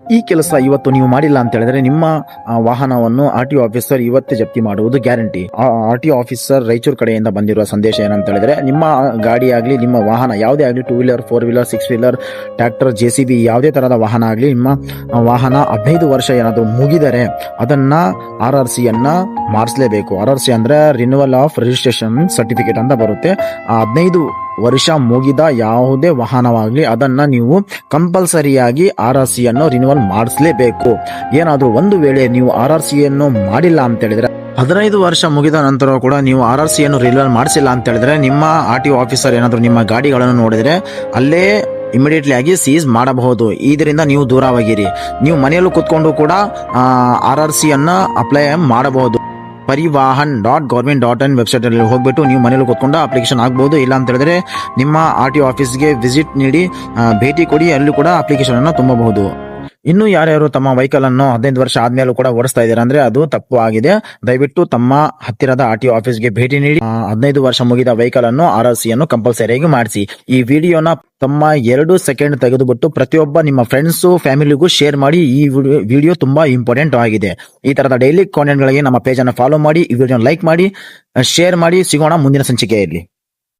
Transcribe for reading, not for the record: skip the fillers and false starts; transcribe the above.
ಈ ಕೆಲಸ ಇವತ್ತು ನೀವು ಮಾಡಿಲ್ಲ ಅಂತ ಹೇಳಿದ್ರೆ ನಿಮ್ಮ ವಾಹನವನ್ನು RTO ಆಫೀಸರ್ ಇವತ್ತೇ ಜಪ್ತಿ ಮಾಡುವುದು ಗ್ಯಾರಂಟಿ. RTO ಆಫೀಸರ್ ರಾಯಚೂರು ಕಡೆಯಿಂದ ಬಂದಿರುವ ಸಂದೇಶ ಏನಂತ ಹೇಳಿದ್ರೆ, ನಿಮ್ಮ ಗಾಡಿ ಆಗಲಿ, ನಿಮ್ಮ ವಾಹನ ಯಾವುದೇ ಆಗಲಿ, 2 wheeler, 4 wheeler, 6 wheeler, tractor, JCB ಯಾವುದೇ ತರಹದ ವಾಹನ ಆಗಲಿ, ನಿಮ್ಮ ವಾಹನ 15 ವರ್ಷ ಏನಾದರೂ ಮುಗಿದರೆ ಅದನ್ನ RRC ಯನ್ನ ಮಾಡಿಸಲೇಬೇಕು. RRC ಅಂದ್ರೆ ರಿನ್ಯೂವಲ್ ಆಫ್ ರಿಜಿಸ್ಟ್ರೇಷನ್ ಸರ್ಟಿಫಿಕೇಟ್ ಅಂತ ಬರುತ್ತೆ. 15 ವರ್ಷ ಮುಗಿದ ಯಾವುದೇ ವಾಹನವಾಗಲಿ ಅದನ್ನ ನೀವು ಕಂಪಲ್ಸರಿಯಾಗಿ RRC ಯನ್ನು ರಿನ್ಯೂವಲ್ ಮಾಡಿಸಲೇಬೇಕು. ಏನಾದ್ರೂ ಒಂದು ವೇಳೆ ನೀವು RRC ಯನ್ನು ಮಾಡಿಲ್ಲ ಅಂತ ಹೇಳಿದ್ರೆ, 15 ವರ್ಷ ಮುಗಿದ ನಂತರ ಕೂಡ ನೀವು RRC ಯನ್ನು ರಿನ್ಯೂವಲ್ ಮಾಡಿಸಿಲ್ಲ ಅಂತ ಹೇಳಿದ್ರೆ, ನಿಮ್ಮ RTO ಆಫೀಸರ್ ಏನಾದರೂ ನಿಮ್ಮ ಗಾಡಿಗಳನ್ನು ನೋಡಿದ್ರೆ ಅಲ್ಲೇ ಇಮಿಡಿಯೇಟ್ಲಿ ಆಗಿ ಸೀಸ್ ಮಾಡಬಹುದು. ಇದರಿಂದ ನೀವು ದೂರವಾಗಿರಿ. ನೀವು ಮನೆಯಲ್ಲೂ ಕೂತ್ಕೊಂಡು ಕೂಡ RRC ಅನ್ನ ಅಪ್ಲೈ ಮಾಡಬಹುದು. ಪರಿವಾಹನ್.government.in ವೆಬ್ಸೈಟ್ ಅಲ್ಲಿ ಹೋಗ್ಬಿಟ್ಟು ನೀವು ಮನೇಲಿ ಕೂತ್ಕೊಂಡು ಅಪ್ಲಿಕೇಶನ್ ಆಗ್ಬಹುದು. ಇಲ್ಲ ಅಂತ ಹೇಳಿದ್ರೆ ನಿಮ್ಮ RTO ಆಫೀಸ್ಗೆ ವಿಸಿಟ್ ನೀಡಿ ಭೇಟಿ ಕೊಡಿ, ಅಲ್ಲಿ ಕೂಡ ಅಪ್ಲಿಕೇಶನ್ ಅನ್ನು ತುಂಬಬಹುದು. ಇನ್ನು ಯಾರ್ಯಾರು ತಮ್ಮ ವೆಹಿಕಲ್ ಅನ್ನು 15 ವರ್ಷ ಆದ್ಮೇಲೂ ಕೂಡ ಓಡಿಸ್ತಾ ಇದ್ದಾರೆ ಅಂದ್ರೆ ಅದು ತಪ್ಪು ಆಗಿದೆ. ದಯವಿಟ್ಟು ತಮ್ಮ ಹತ್ತಿರದ RTO ಆಫೀಸ್ಗೆ ಭೇಟಿ ನೀಡಿ 15 ವರ್ಷ ಮುಗಿದ ವೆಹಿಕಲ್ ಅನ್ನು RRC ಯನ್ನು ಕಂಪಲ್ಸರಿಯಾಗಿ ಮಾಡಿಸಿ. ಈ ವಿಡಿಯೋನ ತಮ್ಮ 2 ಸೆಕೆಂಡ್ ತೆಗೆದುಬಿಟ್ಟು ಪ್ರತಿಯೊಬ್ಬ ನಿಮ್ಮ ಫ್ರೆಂಡ್ಸ್ ಫ್ಯಾಮಿಲಿಗೂ ಶೇರ್ ಮಾಡಿ. ಈ ವಿಡಿಯೋ ತುಂಬಾ ಇಂಪಾರ್ಟೆಂಟ್ ಆಗಿದೆ. ಈ ತರದ ಡೈಲಿ ಕಾಂಟೆಂಟ್ ಗಳಿಗೆ ನಮ್ಮ ಪೇಜ್ ಅನ್ನು ಫಾಲೋ ಮಾಡಿ, ಈ ವಿಡಿಯೋ ಲೈಕ್ ಮಾಡಿ, ಶೇರ್ ಮಾಡಿ. ಸಿಗೋಣ ಮುಂದಿನ ಸಂಚಿಕೆಯಲ್ಲಿ.